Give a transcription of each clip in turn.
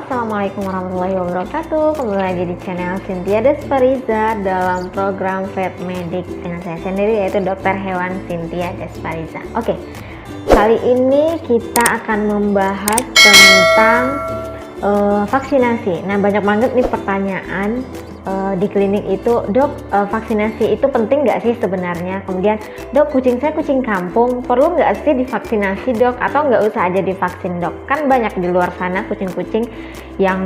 Assalamualaikum warahmatullahi wabarakatuh. Kembali lagi di channel Cynthia Despariza dalam program Vet Medic dengan saya sendiri, yaitu dokter hewan Cynthia Despariza. Oke, kali ini kita akan membahas tentang vaksinasi. Nah, banyak banget nih pertanyaan di klinik itu, dok, vaksinasi itu penting nggak sih sebenarnya? Kemudian, dok, kucing saya kucing kampung, perlu nggak sih divaksinasi, dok? Atau nggak usah aja divaksin, dok? Kan banyak di luar sana kucing-kucing yang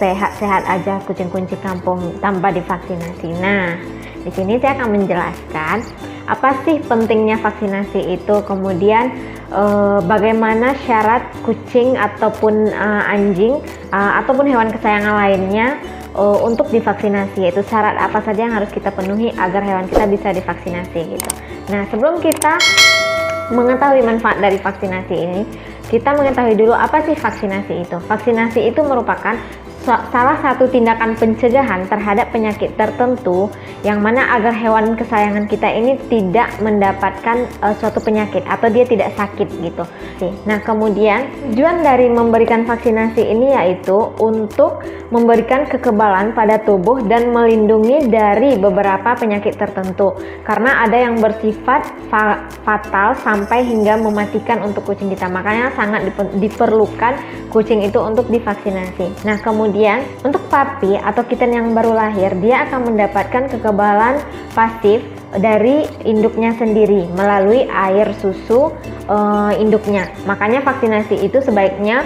sehat-sehat aja, kucing-kucing kampung tanpa divaksinasi. Nah, di sini saya akan menjelaskan apa sih pentingnya vaksinasi itu, kemudian bagaimana syarat kucing ataupun anjing ataupun hewan kesayangan lainnya untuk divaksinasi, yaitu syarat apa saja yang harus kita penuhi agar hewan kita bisa divaksinasi gitu. Nah, sebelum kita mengetahui manfaat dari vaksinasi ini, kita mengetahui dulu apa sih vaksinasi itu. Vaksinasi itu merupakan salah satu tindakan pencegahan terhadap penyakit tertentu yang mana agar hewan kesayangan kita ini tidak mendapatkan suatu penyakit atau dia tidak sakit gitu. Nah, kemudian tujuan dari memberikan vaksinasi ini yaitu untuk memberikan kekebalan pada tubuh dan melindungi dari beberapa penyakit tertentu, karena ada yang bersifat fatal sampai hingga mematikan untuk kucing kita. Makanya sangat diperlukan kucing itu untuk divaksinasi. Nah, kemudian untuk papi atau kitten yang baru lahir, dia akan mendapatkan kekebalan pasif dari induknya sendiri melalui air susu induknya. Makanya vaksinasi itu sebaiknya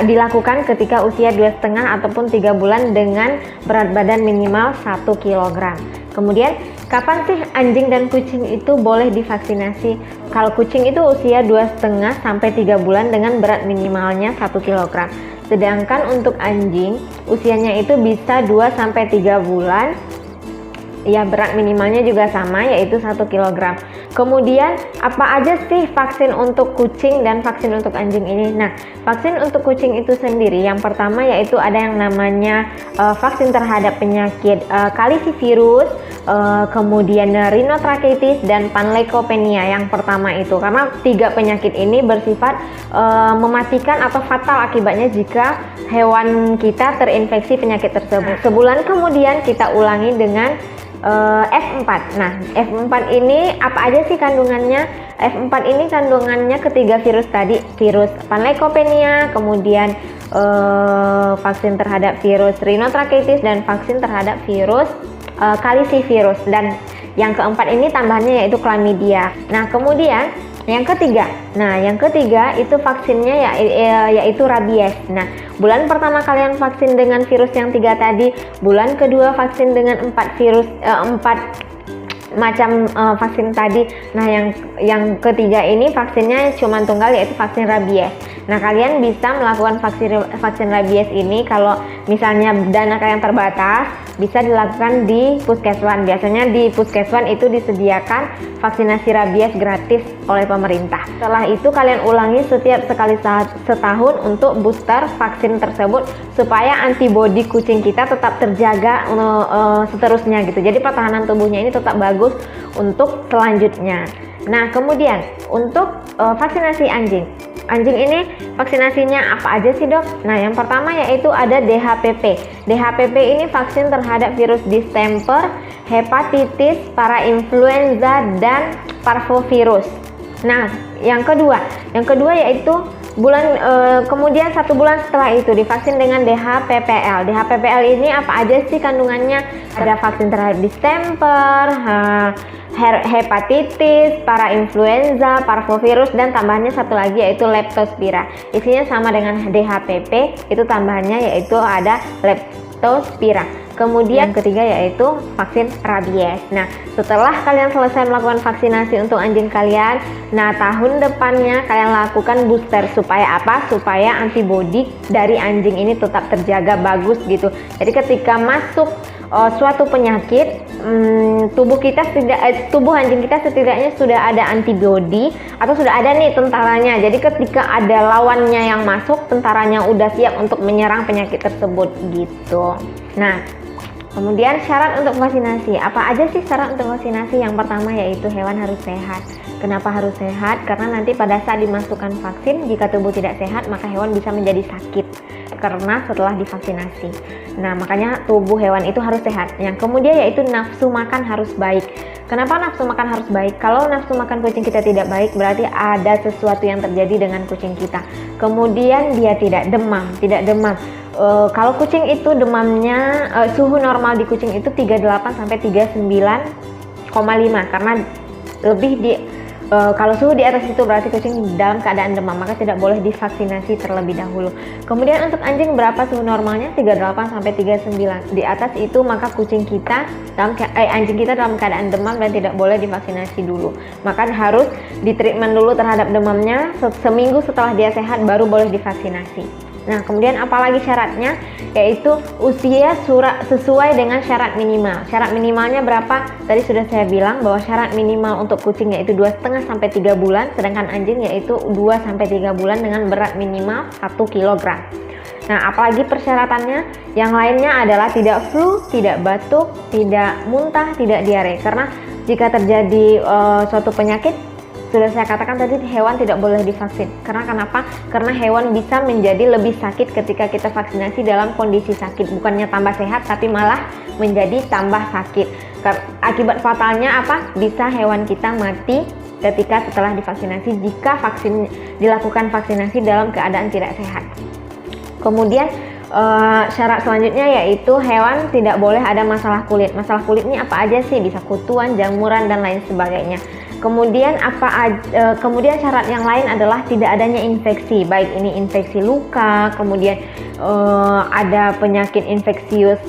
dilakukan ketika usia 2,5 ataupun 3 bulan dengan berat badan minimal 1 kg. Kemudian, kapan sih anjing dan kucing itu boleh divaksinasi? Kalau kucing itu usia 2,5 sampai 3 bulan dengan berat minimalnya 1 kg. Sedangkan untuk anjing, usianya itu bisa 2 sampai 3 bulan. Ya, berat minimalnya juga sama, yaitu 1 kg. Kemudian, apa aja sih vaksin untuk kucing dan vaksin untuk anjing ini? Nah, vaksin untuk kucing itu sendiri, yang pertama yaitu ada yang namanya vaksin terhadap penyakit kalisivirus, kemudian rhinotracheosis dan panleukopenia yang pertama itu. Karena 3 penyakit ini bersifat mematikan atau fatal akibatnya jika hewan kita terinfeksi penyakit tersebut. Sebulan kemudian kita ulangi dengan F4. Nah, F4 ini apa aja sih kandungannya? F4 ini kandungannya ketiga virus tadi, virus panleukopenia, kemudian vaksin terhadap virus rhinotracheosis dan vaksin terhadap virus kalisivirus, dan yang keempat ini tambahannya yaitu chlamydia. Nah, kemudian yang ketiga itu vaksinnya yaitu rabies. Nah, bulan pertama kalian vaksin dengan virus yang 3 tadi, bulan kedua vaksin dengan 4 macam vaksin tadi. Nah, yang ketiga ini vaksinnya cuma tunggal, yaitu vaksin rabies. Nah, kalian bisa melakukan vaksin rabies ini kalau misalnya dana kalian terbatas, bisa dilakukan di puskeswan. Biasanya di puskeswan itu disediakan vaksinasi rabies gratis oleh pemerintah. Setelah itu kalian ulangi setiap sekali setahun untuk booster vaksin tersebut supaya antibodi kucing kita tetap terjaga seterusnya gitu. Jadi pertahanan tubuhnya ini tetap bagus untuk selanjutnya. Nah, kemudian untuk vaksinasi anjing. Anjing ini vaksinasinya apa aja sih, dok? Nah, yang pertama yaitu ada DHPP. DHPP ini vaksin terhadap virus distemper, hepatitis, parainfluenza, dan parvovirus. Nah, yang kedua yaitu kemudian 1 bulan setelah itu divaksin dengan DHPPL. DHPPL ini apa aja sih kandungannya? Ada vaksin terhadap distemper, hepatitis, parainfluenza, parvovirus, dan tambahannya satu lagi yaitu leptospira. Isinya sama dengan DHPP, itu tambahannya yaitu ada leptospira. Kemudian yang ketiga yaitu vaksin rabies. Nah, setelah kalian selesai melakukan vaksinasi untuk anjing kalian, nah tahun depannya kalian lakukan booster. Supaya apa? Supaya antibodi dari anjing ini tetap terjaga bagus gitu. Jadi ketika masuk suatu penyakit, tubuh anjing kita setidaknya sudah ada antibodi atau sudah ada nih tentaranya. Jadi ketika ada lawannya yang masuk, tentaranya udah siap untuk menyerang penyakit tersebut gitu. Nah, kemudian syarat untuk vaksinasi. Apa aja sih syarat untuk vaksinasi? Yang pertama yaitu hewan harus sehat. Kenapa harus sehat? Karena nanti pada saat dimasukkan vaksin, jika tubuh tidak sehat, maka hewan bisa menjadi sakit karena setelah divaksinasi. Nah, makanya tubuh hewan itu harus sehat. Yang kemudian yaitu nafsu makan harus baik. Kenapa nafsu makan harus baik? Kalau nafsu makan kucing kita tidak baik, berarti ada sesuatu yang terjadi dengan kucing kita. Kemudian dia tidak demam. Kalau kucing itu demamnya, suhu normal di kucing itu 38 sampai 39,5, karena lebih kalau suhu di atas itu berarti kucing dalam keadaan demam, maka tidak boleh divaksinasi terlebih dahulu. Kemudian untuk anjing berapa suhu normalnya? 38 sampai 39. Di atas itu maka anjing kita dalam keadaan demam dan tidak boleh divaksinasi dulu. Maka harus ditreatment dulu terhadap demamnya, seminggu setelah dia sehat baru boleh divaksinasi. Nah, kemudian apalagi syaratnya, yaitu usia sesuai dengan syarat minimal. Syarat minimalnya berapa? Tadi sudah saya bilang bahwa syarat minimal untuk kucing yaitu 2,5 sampai 3 bulan, sedangkan anjing yaitu 2 sampai 3 bulan dengan berat minimal 1 kg. Nah, apalagi persyaratannya? Yang lainnya adalah tidak flu, tidak batuk, tidak muntah, tidak diare. Karena jika terjadi suatu penyakit, sudah saya katakan tadi, hewan tidak boleh divaksin. Karena kenapa? Karena hewan bisa menjadi lebih sakit ketika kita vaksinasi dalam kondisi sakit. Bukannya tambah sehat, tapi malah menjadi tambah sakit. Akibat fatalnya apa? Bisa hewan kita mati ketika setelah divaksinasi jika dilakukan vaksinasi dalam keadaan tidak sehat. Kemudian syarat selanjutnya yaitu hewan tidak boleh ada masalah kulit. Masalah kulit ini apa aja sih? Bisa kutuan, jamuran, dan lain sebagainya. Kemudian kemudian syarat yang lain adalah tidak adanya infeksi, baik ini infeksi luka, kemudian ada penyakit infeksius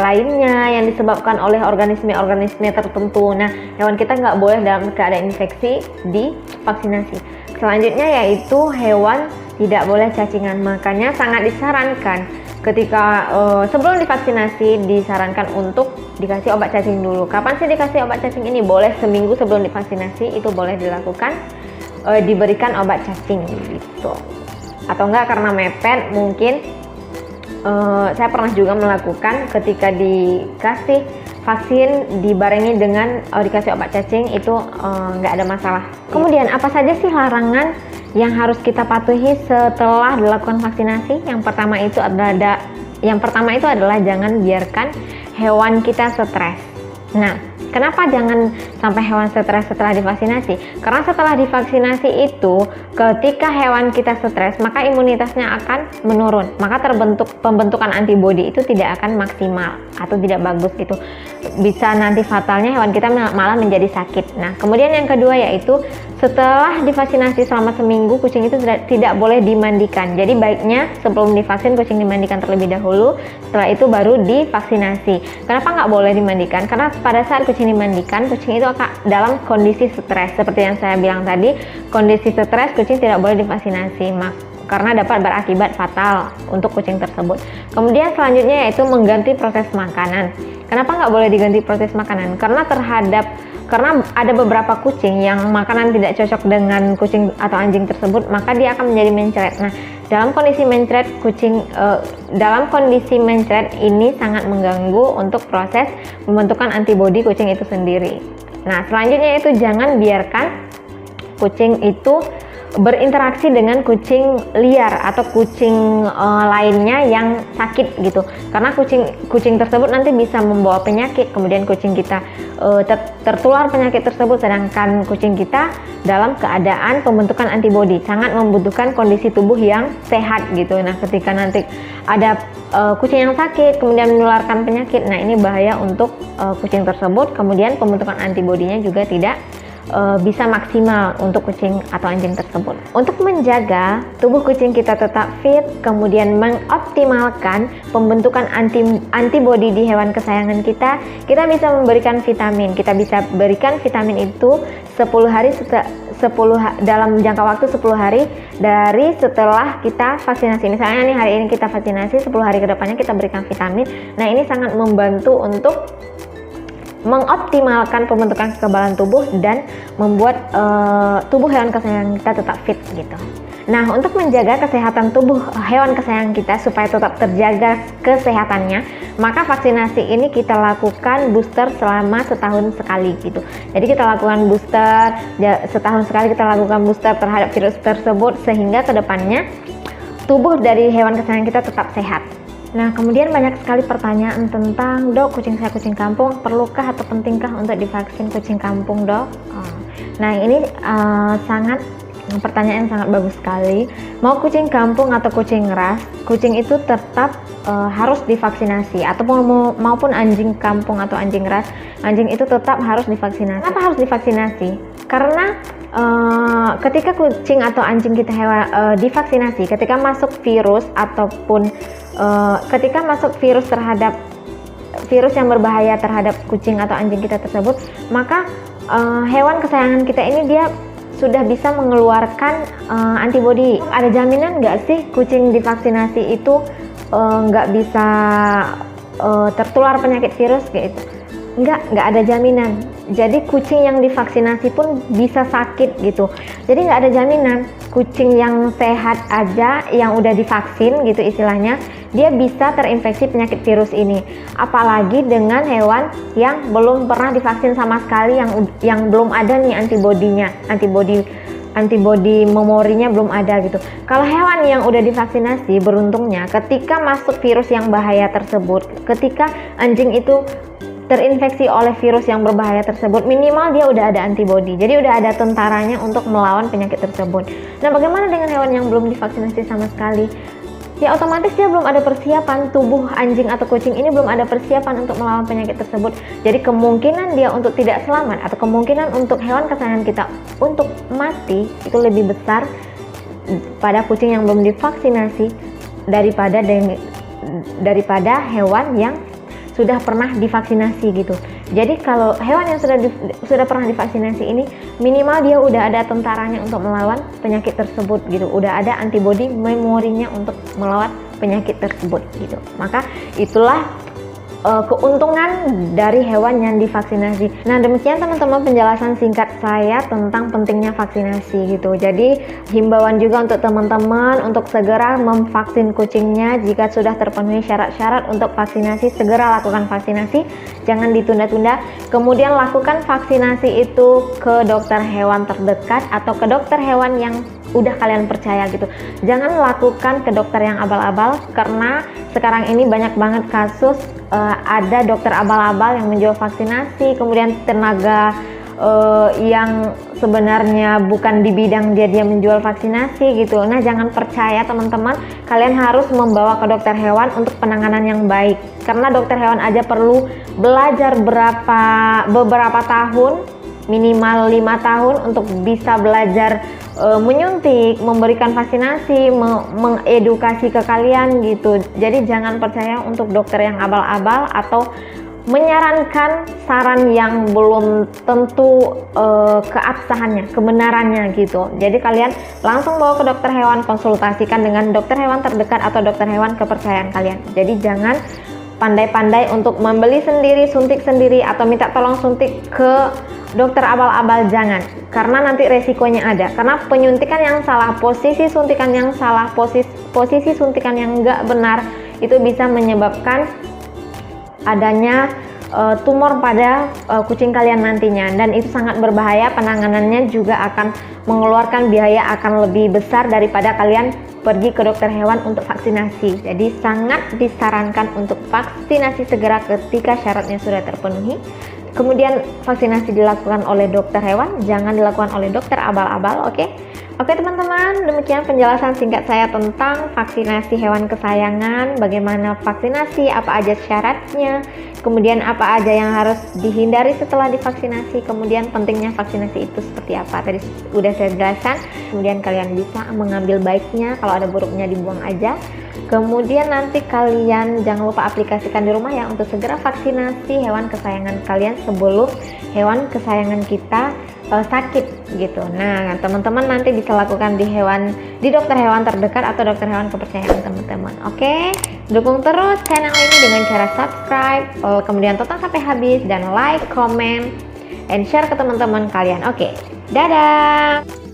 lainnya yang disebabkan oleh organisme-organisme tertentu. Nah, hewan kita nggak boleh dalam keadaan infeksi divaksinasi. Selanjutnya yaitu hewan tidak boleh cacingan. Makanya sangat disarankan ketika sebelum divaksinasi disarankan untuk dikasih obat cacing dulu. Kapan sih dikasih obat cacing ini? Boleh seminggu sebelum divaksinasi itu boleh dilakukan, diberikan obat cacing gitu. Atau enggak karena mepet mungkin saya pernah juga melakukan ketika dikasih vaksin dibarengi dengan dikasih obat cacing itu nggak ada masalah. Kemudian apa saja sih larangan yang harus kita patuhi setelah dilakukan vaksinasi? Yang pertama itu adalah jangan biarkan hewan kita stres. Nah, kenapa jangan sampai hewan stres setelah divaksinasi? Karena setelah divaksinasi itu, ketika hewan kita stres, maka imunitasnya akan menurun. Maka pembentukan antibodi itu tidak akan maksimal atau tidak bagus gitu. Bisa nanti fatalnya hewan kita malah menjadi sakit. Nah, kemudian yang kedua yaitu setelah divaksinasi selama seminggu, kucing itu tidak boleh dimandikan. Jadi baiknya sebelum divaksin kucing dimandikan terlebih dahulu, setelah itu baru divaksinasi. Kenapa nggak boleh dimandikan? Karena pada saat kucing dimandikan, kucing itu akan dalam kondisi stres. Seperti yang saya bilang tadi, kondisi stres kucing tidak boleh divaksinasi karena dapat berakibat fatal untuk kucing tersebut. Kemudian selanjutnya yaitu mengganti proses makanan. Kenapa nggak boleh diganti proses makanan? Karena ada beberapa kucing yang makanan tidak cocok dengan kucing atau anjing tersebut, maka dia akan menjadi mencret. Nah, dalam kondisi mencret ini sangat mengganggu untuk proses pembentukan antibodi kucing itu sendiri. Nah, selanjutnya itu jangan biarkan kucing itu berinteraksi dengan kucing liar atau kucing lainnya yang sakit gitu, karena kucing tersebut nanti bisa membawa penyakit, kemudian kucing kita tertular penyakit tersebut, sedangkan kucing kita dalam keadaan pembentukan antibodi sangat membutuhkan kondisi tubuh yang sehat gitu. Nah, ketika nanti ada kucing yang sakit kemudian menularkan penyakit, nah ini bahaya untuk kucing tersebut, kemudian pembentukan antibodinya juga tidak bisa maksimal untuk kucing atau anjing tersebut. Untuk menjaga tubuh kucing kita tetap fit, kemudian mengoptimalkan pembentukan antibodi di hewan kesayangan kita bisa memberikan vitamin. Kita bisa berikan vitamin itu 10 hari dalam jangka waktu 10 hari dari setelah kita vaksinasi. Misalnya nih hari ini kita vaksinasi, 10 hari ke depannya kita berikan vitamin. Nah, ini sangat membantu untuk mengoptimalkan pembentukan kekebalan tubuh dan membuat tubuh hewan kesayangan kita tetap fit gitu. Nah, untuk menjaga kesehatan tubuh hewan kesayangan kita supaya tetap terjaga kesehatannya, maka vaksinasi ini kita lakukan booster selama setahun sekali gitu. Jadi kita lakukan booster setahun sekali, kita lakukan booster terhadap virus tersebut sehingga kedepannya tubuh dari hewan kesayangan kita tetap sehat. Nah, kemudian banyak sekali pertanyaan tentang, dok, kucing saya kucing kampung, perlukah atau pentingkah untuk divaksin kucing kampung, dok? Nah, ini pertanyaan yang sangat bagus sekali. Mau kucing kampung atau kucing ras, kucing itu tetap harus divaksinasi, ataupun maupun anjing kampung atau anjing ras, anjing itu tetap harus divaksinasi. Kenapa harus divaksinasi? Karena ketika kucing atau anjing kita divaksinasi, ketika masuk virus ataupun ketika masuk virus yang berbahaya terhadap kucing atau anjing kita tersebut, maka hewan kesayangan kita ini dia sudah bisa mengeluarkan antibodi. Ada jaminan nggak sih kucing divaksinasi itu nggak bisa tertular penyakit virus gitu? Nggak ada jaminan. Jadi kucing yang divaksinasi pun bisa sakit gitu. Jadi nggak ada jaminan. Kucing yang sehat aja, yang udah divaksin gitu istilahnya, dia bisa terinfeksi penyakit virus ini. Apalagi dengan hewan yang belum pernah divaksin sama sekali, yang belum ada nih antibodinya, antibodi memorinya belum ada gitu. Kalau hewan yang udah divaksinasi, beruntungnya ketika masuk virus yang bahaya tersebut, ketika anjing itu terinfeksi oleh virus yang berbahaya tersebut, minimal dia udah ada antibodi. Jadi udah ada tentaranya untuk melawan penyakit tersebut. Nah, bagaimana dengan hewan yang belum divaksinasi sama sekali? Ya otomatis dia belum ada persiapan, tubuh anjing atau kucing ini belum ada persiapan untuk melawan penyakit tersebut. Jadi kemungkinan dia untuk tidak selamat atau kemungkinan untuk hewan kesayangan kita untuk mati itu lebih besar pada kucing yang belum divaksinasi daripada hewan yang sudah pernah divaksinasi gitu. Jadi kalau hewan yang sudah pernah divaksinasi ini, minimal dia udah ada tentaranya untuk melawan penyakit tersebut gitu. Udah ada antibodi memorinya untuk melawan penyakit tersebut gitu. Maka itulah keuntungan dari hewan yang divaksinasi. Nah, demikian teman-teman penjelasan singkat saya tentang pentingnya vaksinasi gitu. Jadi himbauan juga untuk teman-teman untuk segera memvaksin kucingnya. Jika sudah terpenuhi syarat-syarat untuk vaksinasi, segera lakukan vaksinasi, jangan ditunda-tunda. Kemudian lakukan vaksinasi itu ke dokter hewan terdekat atau ke dokter hewan yang udah kalian percaya gitu. Jangan lakukan ke dokter yang abal-abal, karena sekarang ini banyak banget kasus ada dokter abal-abal yang menjual vaksinasi, kemudian tenaga yang sebenarnya bukan di bidang dia menjual vaksinasi gitu. Nah, jangan percaya teman-teman, kalian harus membawa ke dokter hewan untuk penanganan yang baik, karena dokter hewan aja perlu belajar beberapa tahun, minimal 5 tahun untuk bisa belajar menyuntik, memberikan vaksinasi, mengedukasi ke kalian gitu. Jadi jangan percaya untuk dokter yang abal-abal atau menyarankan saran yang belum tentu keabsahannya, kebenarannya gitu. Jadi kalian langsung bawa ke dokter hewan, konsultasikan dengan dokter hewan terdekat atau dokter hewan kepercayaan kalian. Jadi jangan pandai-pandai untuk membeli sendiri, suntik sendiri, atau minta tolong suntik ke dokter abal-abal, jangan, karena nanti resikonya ada. Karena penyuntikan yang salah, posisi suntikan yang salah, posisi suntikan yang enggak benar, itu bisa menyebabkan adanya tumor pada kucing kalian nantinya, dan itu sangat berbahaya. Penanganannya juga akan mengeluarkan biaya akan lebih besar daripada kalian pergi ke dokter hewan untuk vaksinasi. Jadi sangat disarankan untuk vaksinasi segera ketika syaratnya sudah terpenuhi. Kemudian vaksinasi dilakukan oleh dokter hewan, jangan dilakukan oleh dokter abal-abal, oke? Oke teman-teman, demikian penjelasan singkat saya tentang vaksinasi hewan kesayangan, bagaimana vaksinasi, apa aja syaratnya, kemudian apa aja yang harus dihindari setelah divaksinasi, kemudian pentingnya vaksinasi itu seperti apa. Tadi udah saya jelaskan, kemudian kalian bisa mengambil baiknya, kalau ada buruknya dibuang aja. Kemudian nanti kalian jangan lupa aplikasikan di rumah ya untuk segera vaksinasi hewan kesayangan kalian sebelum hewan kesayangan kita sakit gitu. Nah, teman-teman nanti bisa lakukan di dokter hewan terdekat atau dokter hewan kepercayaan teman-teman. Oke, dukung terus channel ini dengan cara subscribe, kemudian tonton sampai habis dan like, comment, and share ke teman-teman kalian. Oke, dadah.